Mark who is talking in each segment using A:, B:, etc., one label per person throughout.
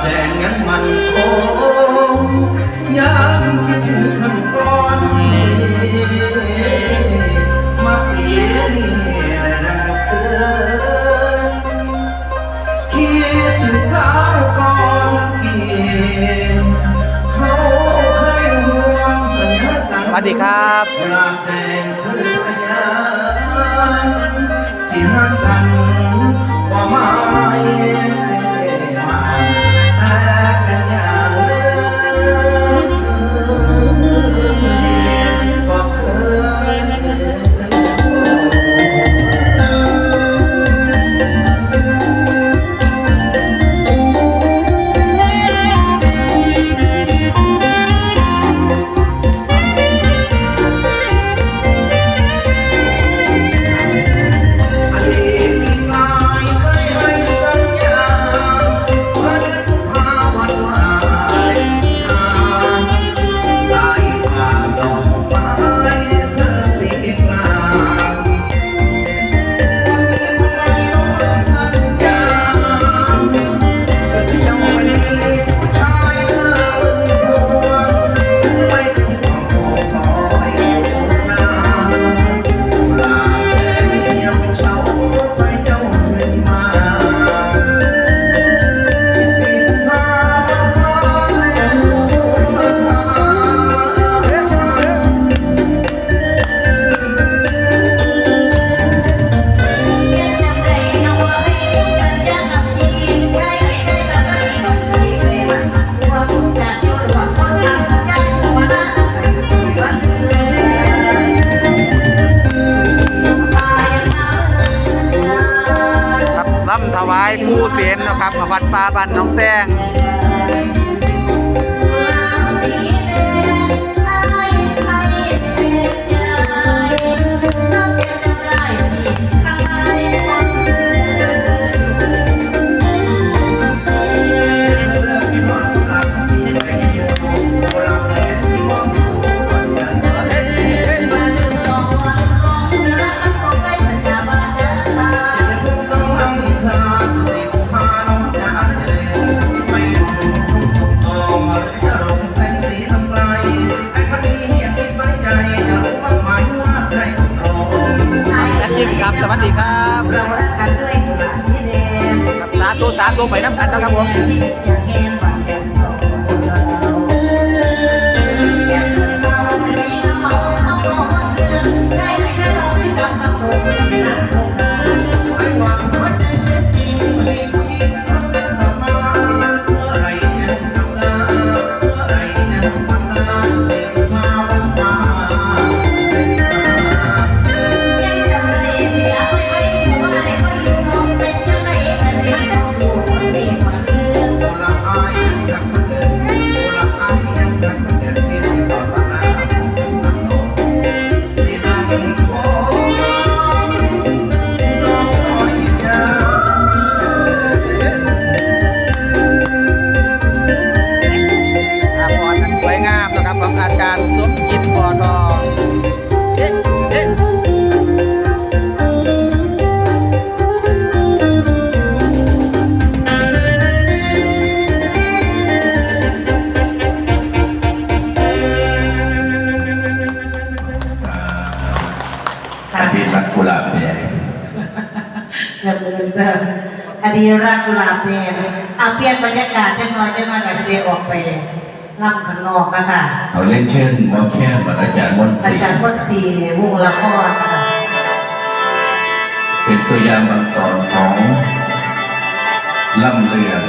A: แดงยังมันคงยังคิดถึงขั้นตอนมาเปลี่ยนหนังสือคิดถึงข้าวก่อนกินเขาเคยห่วงสัญญาสัญญา
B: สวัสดีครับ
A: ลาแดงคือพยานที่หักกันว่าไม่มาแต่กันอย่างเดิมก็เคย
B: ล่ำถวายปูเสียนนะครับวัดป่าบ้านน้องแซงครับสวัสดีครับสาธุสาธุไปน้ำกันนะครับผม
C: อดีรักกุหลาบแดงเปลี่ยนบรรยากาศจังหน่อยกับเสด็จออกไปล่ำข้างนอกนะคะ
A: เขาเล่นเช่นมอแค่อาจารย์มนตรี
C: วงละครค่ะ
A: เป็นตัวอย่างบางตอนของล่ำเรือง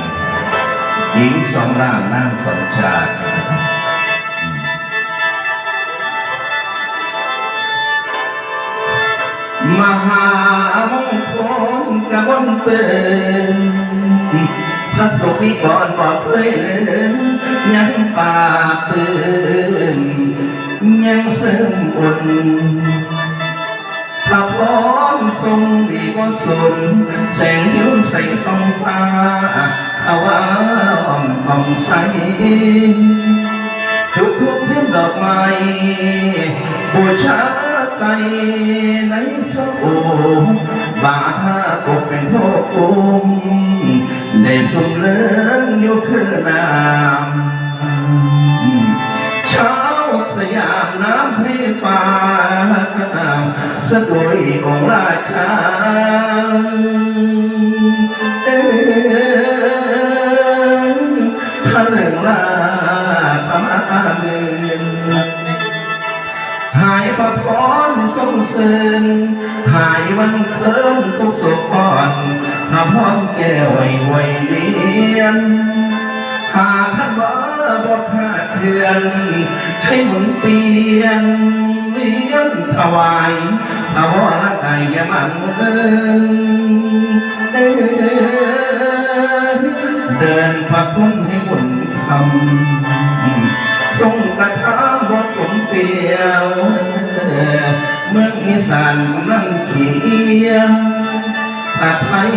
A: หญิงสองร่างนางสองชาติมหามงคลกะบนเปินพระสุนิกรบอกเคยเลือนยังปากเปืนยังเสริมอุ่นพระพร้อมทรงดีก็สนแสงยิ้มใสส่องฟ้าอาวาล้อมกองใสทุกเทียนดอกไม้บูชาใส่ในโซ่บ บาทาปกเป็นโทษคุมได้สมเลืองอยู่คือน้ำเช้าสยามน้ำให้ฟ้าสะดวยองค์ราชาทะเลงลาตำอาเงินหายประพรสงเสริญหายวันเคิมทุกโศกอ่อนหาพร้อมแก้วไว้ไว้เลียนหาท่านว่าบอกขาดเถื่อนให้หมุนเปลี่ยนเลี้ยงถวายถวรละไก่ยมันเดินพักคุ้นให้หมุนคำส่งกระทำบอกผมเปียวเมืองอีสานกำลังเขียวผัดไทย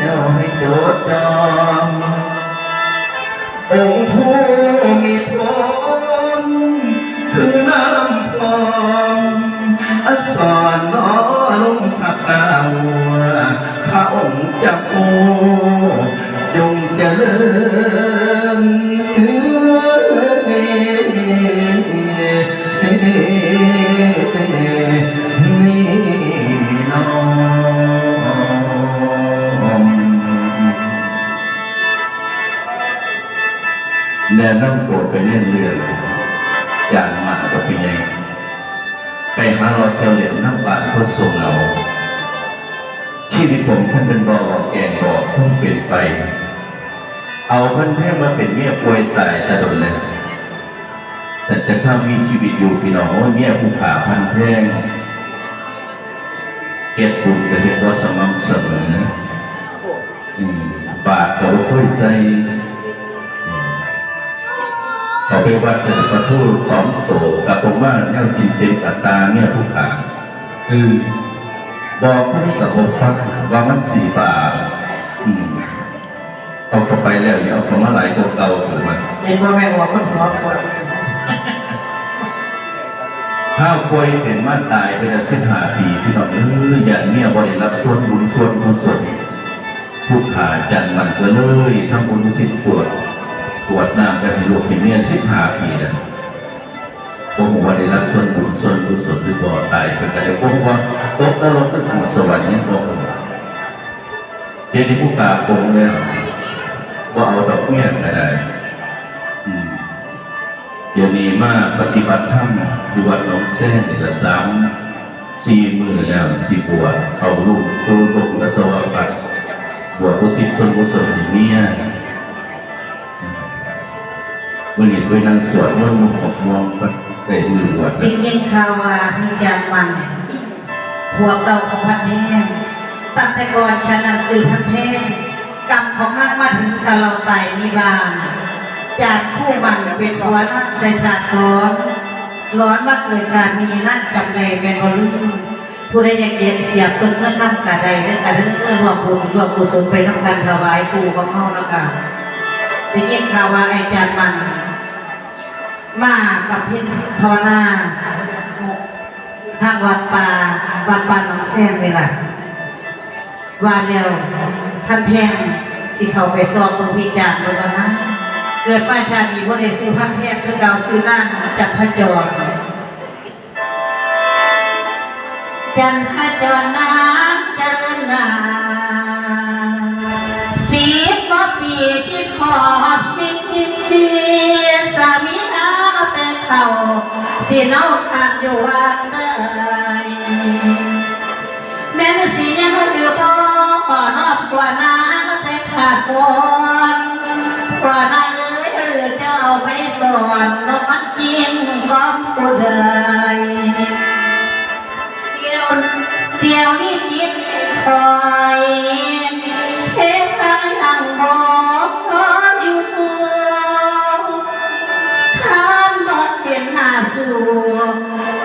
A: เอาให้โดดดอมองค์ผู้มีทนคือน้ำพองอักษรน้อลงพักเอาพระองค์จะโอจงเจริญนี่น้องแนะนำตัวไปเล่นเรืออย่างมาก็เป็นไงไปหาเราเจ้าเหรียญน้ำบาทพระทรงเราชีวิตผมท่านเป็นบ่อแกงบ่อเพิ่งเปลี่ยนไปเอาพันแท้มาเป็นเมียป่วยตายจะโดนเลยแต่ถ้ามีชีวิตอยู่พี่น้องว่าเมียผู้ขาพันแท้เหตุบุญกับเหตุว่าสม่ำเสมอนะบาทก็ค่อยใส่เขาไปวัดแต่ประทู2 ตัวกับผมว่าแนวกินเต็มอัตราเนี่ยผู้ขาคือบอกเขาไม่กับผมฟังว่ามัน4 บาทเอาเข้าไปแล้วอย่าเอาเข้ามาไหลเก่าๆถูกไหม
C: เป็นพ่อแม่บอกคนหัวปวด
A: ข้าวป่วยเป็นมาตายไปแล้ว15 ปีพี่น้องอย่าเนี่ยบริรับส่วนบุญส่วนกุศลผู้ขาจันมันก็เลยทำบุญทิศปวดน้ำไปให้ลูกให้เมีย15 ปีแล้วผมว่าได้รับส่วนบุญส่วนกุศลหรือบ่ตายไปกันแล้วผมว่าตกนรกก็ถึงสวรรค์นี่ผมเดี๋ยวนี้ผู้ขาโกงแล้วว่าเอาดอกเบี้ยก็ได้เดี๋ยวนี้มาปฏิบัติธรรมที่วัดหนองแซ่นี่ละ3-4 มื้อแล้วสิบวชเข้าลูกตูลงกระสวะปัดบวชอุทิศส่วนกุศลให้เมียวันนี้ไปนั่งสวดมนต์6 โมงก็ได้บวช
C: จริงๆข่าวว่าพี่ยานมันหัวเก่าของพันแท้ตั้งแต่ก่อนฉันนั้นสื่อพันแท้กรรมของมันมาถึงกับเราตายนิบานจากคู่มันเป็นหัวนั่งแต่ชาติก่อนร้อนว่าเกิดชาตินี้นั่นจำเลยเป็นบริสุทธิ์ผู้ใดอยากเย็นเสียบต้นเงินน้ำกระไดเรื่องการเรื่องรวมบุญรวมกุศลไปน้ำกันถวายปู่ของเขาแล้วกันได้ยินข่าวว่าไอ้จานมันมากับเพียรภาวนาทางวัดป่าหนองแซงเลยล่ะว่าแล้วท่านแพงสิเขาไปสอบตรงพิจารณ์เลยนะเกิดมาชาติว่าได้ซื้อพันแพงคือเก่าซื้อหน้าจันทจรน้ำเจริญนา10 กว่าปีที่ขอพิธีสามีนาแต่เขาสิเนาขาดอยู่ว่าได้แม่นสิยังอยู่บ่นอกกว่านาแต่ขาดก่อนกว่านาหรือจะเอาไปสอนนกมันกินก็ผู้ใดเดี๋ยวนี้จิตคอยเฮ็ดทางบอกอยู่ท่านบอกเห็นหน้าสู่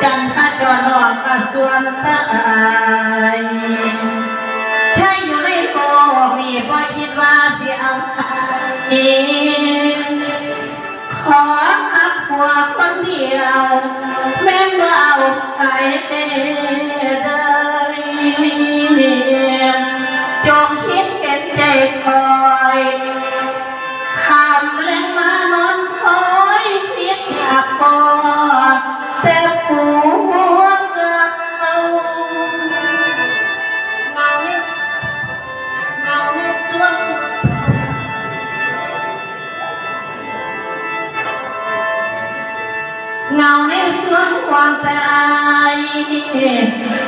C: จันทร์จรออกกระส่วนตายใช่อยู่ในโลกมีพอคิดว่าสิเอาเองขอหักหัวคนเดียวแม่นว่าเอาใครได้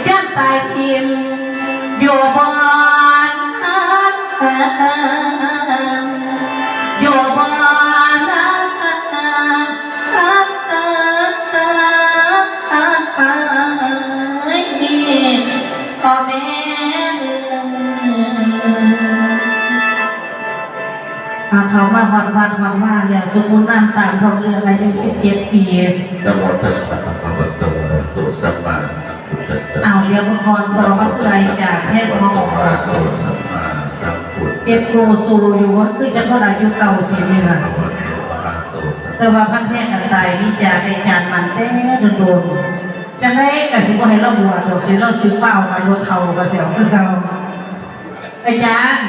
C: จะตายทิมอยู่บนอยู่บนพ่อแม่เขามาหอดวันหอดว่าเนี่ยสมมุติน้ำตาลทองเรืออายุ17 ปี
A: นะโมตัสสะภะคะวะโตอะระหะโตสัมมาสัมพุทธัสสะ
C: เอาเรียกพรบอกว่าใครจากแค่มอง
A: อะระหะโตสัมมาสัมพุทธัสสะ
C: เก็บโกซูอยู่ว่าคือจะคนอายุเก่าสินี่ล่ะ
A: ภะคะวะโตอะระหะโตสัม
C: แต่ว่าพันแท้กันตายนี่จะในจานมันแต่โดนๆจะได้กสิบ่ให้เราบวชดอกสิเราซื้อเปล่ามาโยเท่าก็เสียวคือเก่าอาจารย์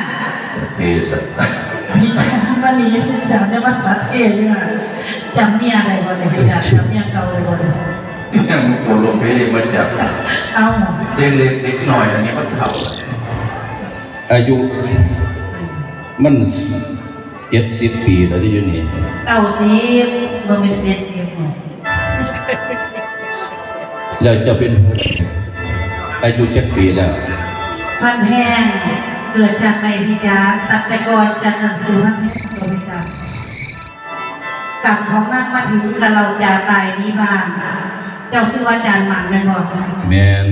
A: เอสัตตะ
C: พี่จารย์วันนี้พี่จารย์ได้มาสัตว์เทศเนี่ยจำเมียอะไรบ่เนี่ยพี่จารย์จำเมียเก่าเลยบ่เนี่ย
A: ยังมุกโกลงไปเลยมันจับ
C: เอา
A: เล็กๆนิดหน่อยอันนี้มันเท่า
D: อายุมัน70 ปีแล้วที่อยู่นี่
C: 90บ่เป็น70เนี่ย
D: แล้วจะเป็นอายุจักปีแล้ว
C: พันแห้งเกิดจากในพิจารตัดแต่ก่อนจากหนังสือพันแห้งตัวพิจารกลับของนั่งมาถึงกับเราจะตายนี้บ้างเจ้าซื้อว่าจานหมันเป็นบอก
D: แมน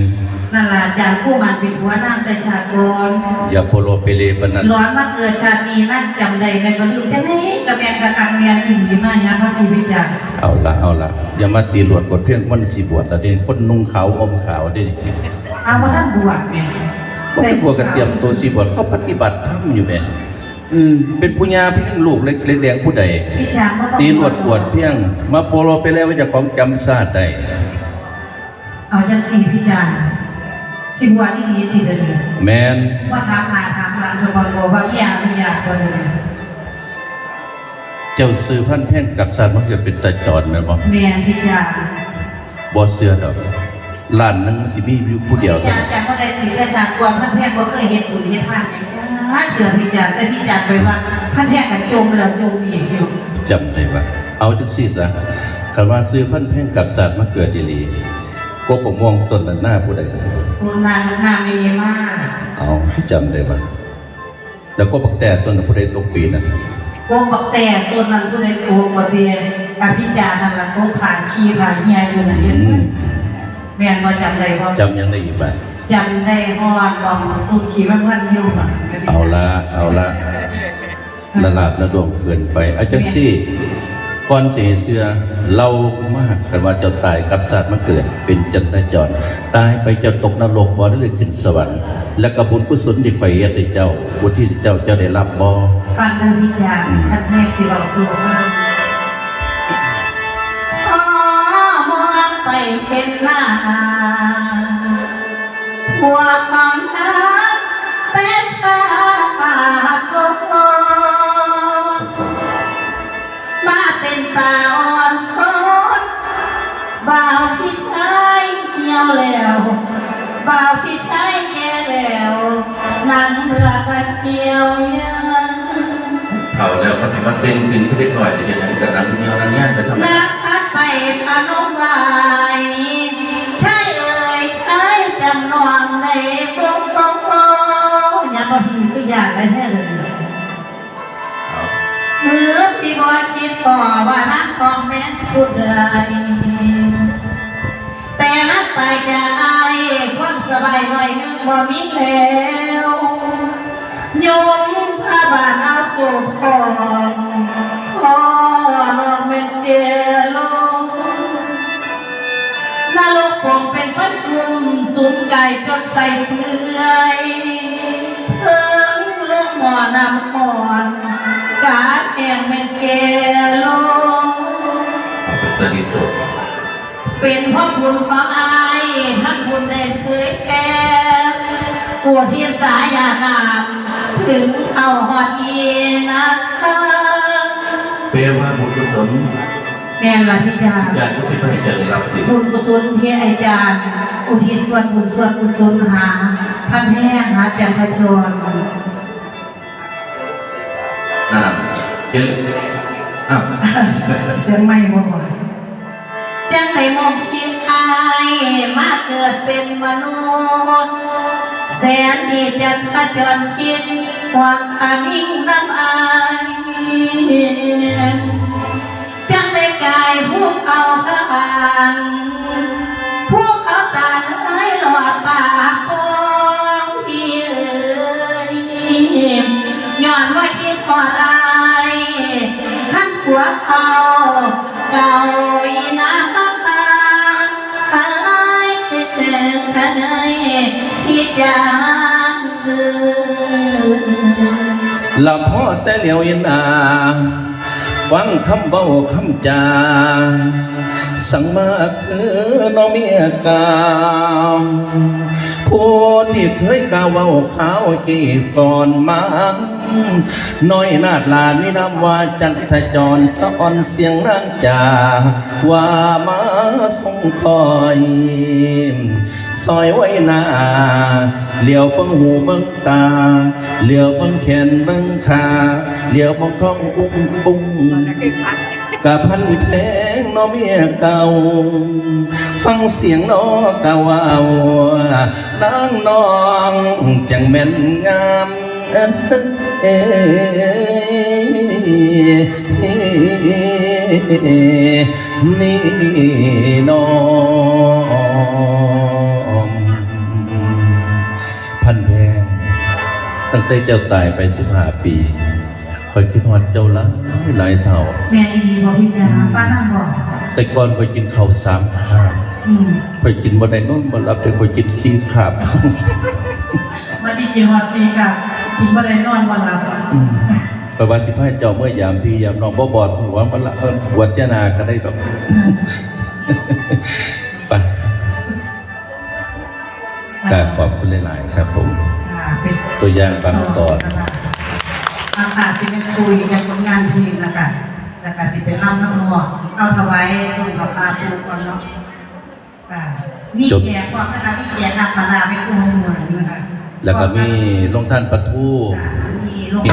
C: นั่นล่ะจานคู่มันเป็นหัวนั่งแต่ชาติก่อน
D: อย่าโพโลเปเลปานนั้น
C: ร้อนมาเกิดชาตินี้นั่งจำใดในบรรลุจะไหนกับแม่กระคังเมียหญิงดีมากนะพระพิพิจาร
D: เอาละอย่ามาตีหลวดกดเพียงคนสิบวชละเด้คนนุ่งขาวอมขาวเด้
C: เอาว่าท่านบวชเนี่ย
D: พวกพวกกันเตรียมตัวสิบวชเขาปฏิบัติธรรมอยู่แม่เป็นผู้ญาพี่ลูกเล็กแดงผู้ใด
C: พิจารณ์
D: ตีหลวดกวดเพียง มาโปโลไปแล้วว่าจะของจำซาดได้
C: เอาจังสี่พิจารณ์สิบวันที่ดีทีเดียว
D: แมน
C: ว่าถามหาถามหลังสมบัติบอกว่าอยากไม่อยากคนเลย
D: เจ้าซื้อพันแพ่งกับสัตว์มันเกิดเป็นตาจอดแม่นบ่
C: แมนพิจารณ์
D: บ่เชื่อดอกล้านหนึงสิมีอยู่ผู้เดียว
C: พิ
D: เท่า
C: จาร
D: นั้น
C: ณ์จากคนใดถือกระจากความท่านแท้บ่เคยเห็นบุญเห็นทานอย่างนั้นเสือพิจารณ์แต่พิจารณ์ไปว่าท่านแท้กันจมแล้วจมอีกอยู่
D: จำได้ว่าเอาจังซี่ซะคันว่าซื้อพันแพ่งกับสัตว์มาเกิดอีหลีกบม่วงต้นนั้นหน้าผู้ใด
C: คุณนางนามีมาก
D: เอาจำได้ว่าแล้วก็บักแต่ต้นนั้นผู้ใดตกปีน่ะ
C: โกงบักแต่ตัวนั้นผู้ใดโกงบ่เตียกับพิจารณ์นั่นล่ะโกงผ่านขี้ผ่านเฮียอยู่นั่นเองแม่นบ่จำได้บ่
D: จำยังได้อีกบ้าง
C: จำได้ฮอดบ่ตุ้มขี้มันอยู่น่ะ
D: เอาละละลาบละดวงเกินไปเอาจังซี่ก่อนสิเสื้อเรามากกันว่าเจ้าตายกับสัตว์มาเกิด เป็นจันทจรตายไปเจ้าตกนรกบ่ได้ขึ้นสวรรค์และกบุญกุศลที่ข่อยเฮ็ดให้เจ้าบุญที่เจ้าได้รับบ่
C: ฟังเรื่องพิจารณ์ท่านแม่สิเราสู่มาอ๋อมองไปเห็นหน้าหัวของเธอเป็นตาปากโกมาเป็นตาอ่อนสนบ่าวพี่ชายเหี่ยวแล้วบ่าวพี่ชายแก่แล้วนั่งเรือกันเกี่ยวยัง
A: เท่าแล้วก็ถือว่าเป็นถึงผู้เล็กหน่อยจะอย่างกับนั้นเดียวนั้นเนี่ยไปทำไม
C: นักพัดไปพนมไหวใช่เอ่ยใช่จำนองในกรุงโตอย่ามาหิวคืออยากได้แท้เลยหรือที่บอคิดก่อว่านักทองแม่นผู้ใดแต่นักไปจะอายความสบายหน่อยนึงบ่มีแล้วยมพระบาทเอาสู่ของพ่อนอกเป็นเกลงนรกคงเป็นพันคุมสูงไก่จดใส่เปลือยเพิ่งลงหมอนำหมอนกาดแห่งเป็นเกลง
A: เอาไปตรีตัว
C: เป็นพ่อคุณของอายทั้งคุณได้เคยแก่กลัวที่สายานามถึงเข้าหอดอีนะคะ
A: เปลว่าบุญกุศล
C: แม่ละพิจาร
A: ญาติที่พระจะได้รับสิ
C: บุญกุศลที่อาจารย์อุทิศส่วนบุญส่วนกุศลหาพันแห้งหาจันทจร
A: เยอะอ้าว
C: เสียงไม่บ่บ่
D: ก
C: จังได้มองคิดอายมาเกิดเป็นมนุษย์แสนดีจะขจรคิดความขานิ่งน้ำอายจังได้กายพวกเอาสะพานพวกเอาตาเอ้ยหลอดปากฟองพี่เอ้ยย้อนว่าคิดก่อนอายขั้นหัวเขาเก่าอีนาขายไปเจอทะเลที่จาง
D: ละพ่อแต่เหลียวยินอาฟังคำเบาคำจาสั่งมาคือน้องเมียกาวผู้ที่เคยกล่าวเว้าขาวจีบก่อนมาน้อยนาดลานนินำว่าจันทจรสะอ่อนเสียงนางจาว่ามาทรงคอยซอยไว้หน้าเหลียวเบิ่งหูเบิ่งตาเหลียวเบิ่งแขนเบิ่งขาเหลียวมองท้องอุ้มปุ้งกะพันเพลงน้อเมียเก่าฟังเสียงน้อเก่านางน้องจังแม่นงามนี่น้องพันแพงตั้งแต่เจ้าตายไป15 ปีคอยคิดฮอดเจ้าหลายเท่า
C: แม่อีบอกพี่จ๋าป้านั่งบอก
D: แต่ก่อนคอยกินข้าว3 คาบคอยกินบ่ได้นอนบ่หลับแต่คอยกิน4 คาบ
C: มาดีกินวันซีค่ะกินบ่ได้นอนวันหลับ
D: ประวัติสิพายเจ้าเมื่อยามพี่ยามน้องบ่บอดหัวมันละวัดยานาก็ได้ดอกไปกราบขอบคุณหลายๆครับผมตัวอย่างบางตอน
C: อาคาสิเป็นคุยกันผลงานเพลงนะคะแล้วก็สิเป็นล่ำน้ำนัวเอาถวายคุณขอพาปูก่อนเนาะมีแก่ความนะคะมีแก่นักปราเป็นองค์เหมือนนะคะ
D: แล้วก็มีลงท่านปะทู
C: มีลง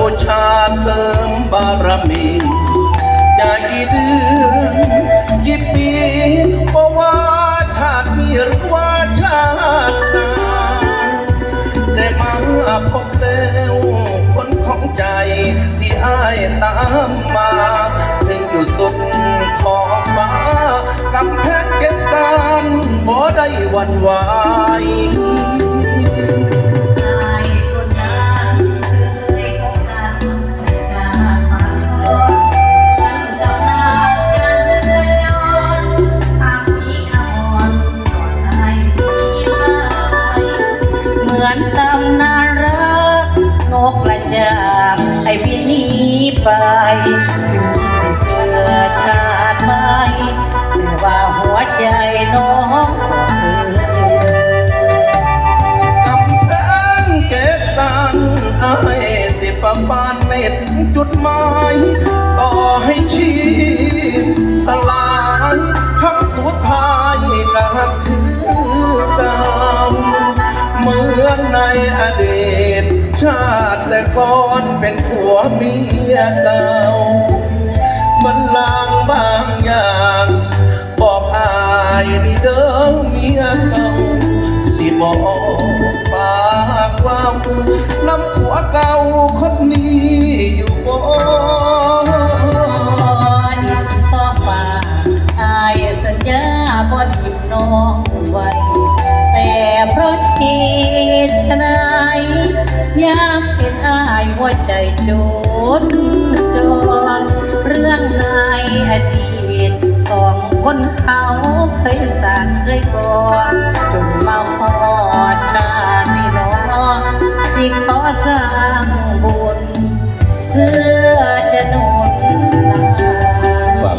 D: บูชาเสริมบารมีอย่ากี่เดือนกี่ปีเพราะว่าชาตินี้หรือว่าชาติหน้าได้มาพบแล้วคนของใจที่อ้ายตามมาถึงอยู่สุดขอบฟ้ากำแพงเจ็ดสันบ่ได้หวั่นไหว
C: ตำนานรักนกกระจาบไอ้พี่นี้ไปอยู่สิเกิดชาติใหม่แต่ว่าหัวใจน้อง
D: กำแพงเกสันไอ้สิฝ่าฟันในถึงจุดหมายต่อให้ชีพสลายคำสุดท้ายก็คือเก่าเหมือนในอดีตชาติแต่ก่อนเป็นผัวเมียเก่ามันลางบางอย่างบอกอายนี่เด้อเมียเก่าสิบอกปากว่าน้ำผัวเก่าคนนี้อยู่บ่
C: ดินต่อฟ้าอายสัญญาบ่ทิมน้องไว้แต่เพราะเหตุไฉนยามเห็นอายหัวใจจดจ่อเรื่องในอดีตสองคนเขาเคยสานเคยก่อนจนมาฮอดชาตินี้น้องสิขอสร้างบุญเพื่อจะหนุน
D: ฝาก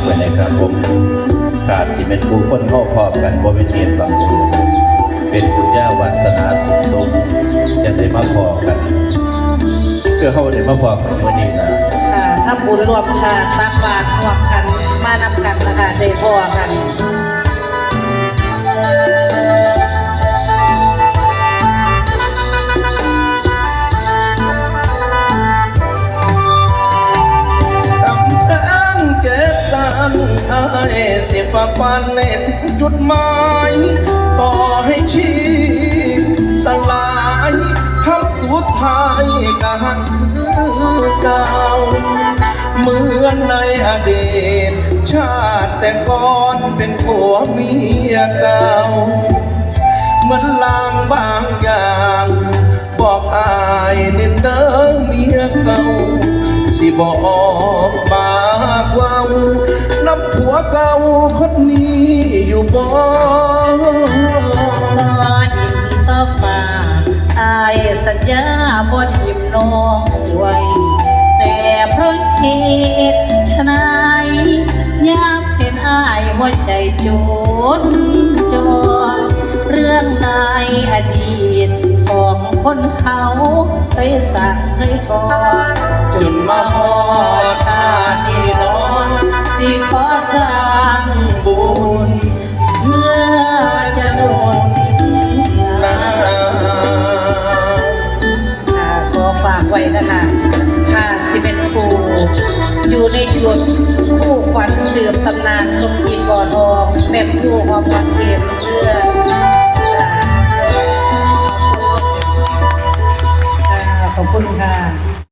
D: ขาดที่เป็นผู้คนเข้าพอบกันบ่เป็นเรียนบังเอิญเป็นบุญญาวาสนาสุขสมจะได้มาพอกันเพื่อเขาได้มาพอกันวันนี้นะ
C: ถ้าบุญรวมชาติตักบาตรรวมกันมานำกันนะคะได้พอกัน
A: กำแพงเจ็บสันอายสิฝ่าฟันในถึงจุดหมายต่อให้ชีพสลายคำสุดท้ายก็หักคือเก่าเหมือนในอดีตชาติแต่ก่อนเป็นผัวเมียเก่าเหมือนลางบางอย่างบอกอายเน้นเด้อเมียเก่าสิบอกปากเว้าน้ำผัวเก่าคนนี้อยู่บ่
C: ต่อดินต่อฟ้าอายสัญญาบ่ทิมน้องไว้แต่เพราะเหตุไฉนยามเห็นอายหัวใจจุดจอเรื่องในอดีตสองคนเขาเคยสั่งเคยก่อน
A: จนมาฮอดชาตินี้น้องสิขอสร้างบุญเพื่อจะโดนนา
C: ขอฝากไว้นะคะค่ะสิเป็นครูอยู่ในชุดคู่ขวัญสืบตำนานสมจิตบ่อทองแม่ครูหอมวันเทียมเพื่อนขอบคุณค่ะ